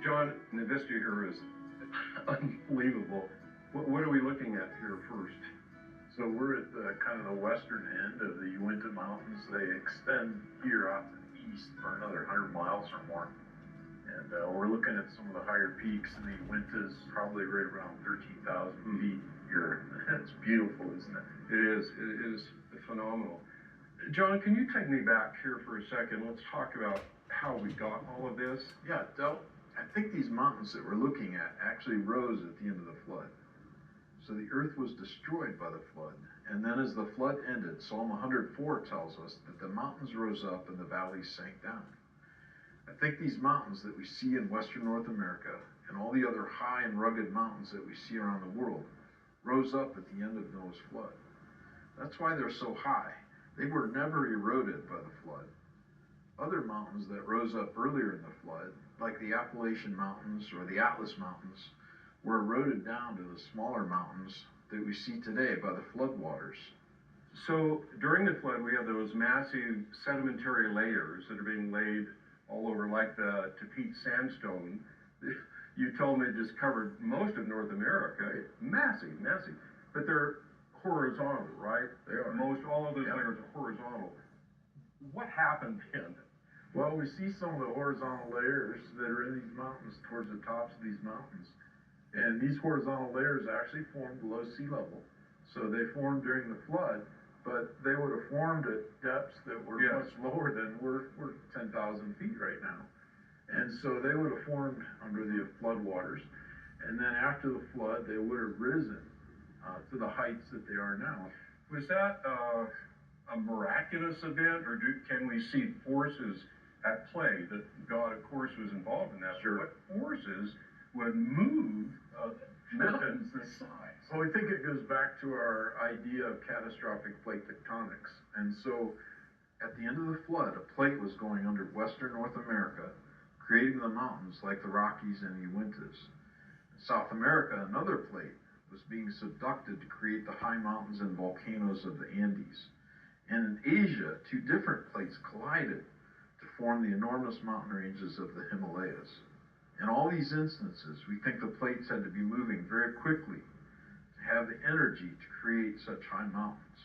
John, the vista here is unbelievable. What are we looking at here first? So we're at the kind of the western end of the Uinta Mountains. They extend here out to the east for another 100 miles or more. And we're looking at some of the higher peaks in the Uintas, probably right around 13,000 feet here. It's beautiful, isn't it? It is phenomenal. John, can you take me back here for a second? Let's talk about how we got all of this. Yeah, Del, I think these mountains that we're looking at actually rose at the end of the flood. So the earth was destroyed by the flood. And then as the flood ended, Psalm 104 tells us that the mountains rose up and the valleys sank down. I think these mountains that we see in western North America and all the other high and rugged mountains that we see around the world rose up at the end of Noah's flood. That's why they're so high. They were never eroded by the flood. Other mountains that rose up earlier in the flood, like the Appalachian Mountains or the Atlas Mountains, were eroded down to the smaller mountains that we see today by the floodwaters. So during the flood, we have those massive sedimentary layers that are being laid all over, like the Tapete sandstone. You told me it just covered most of North America. Massive, massive. But they're horizontal, right? They are. Most all of those layers are horizontal. What happened then? Well, we see some of the horizontal layers that are in these mountains towards the tops of these mountains. And these horizontal layers actually formed below sea level. So they formed during the flood, but they would have formed at depths that were much lower than we're 10,000 feet right now. And so they would have formed under the floodwaters. And then after the flood, they would have risen to the heights that they are now. Was that a miraculous event, or can we see forces at play that God, of course, was involved in that? Sure. What forces would move mountains this size? Well, I think it goes back to our idea of catastrophic plate tectonics. And so at the end of the flood, a plate was going under western North America, creating the mountains like the Rockies and Uintas. In South America, another plate was being subducted to create the high mountains and volcanoes of the Andes. And in Asia, two different plates collided to form the enormous mountain ranges of the Himalayas. In all these instances, we think the plates had to be moving very quickly to have the energy to create such high mountains.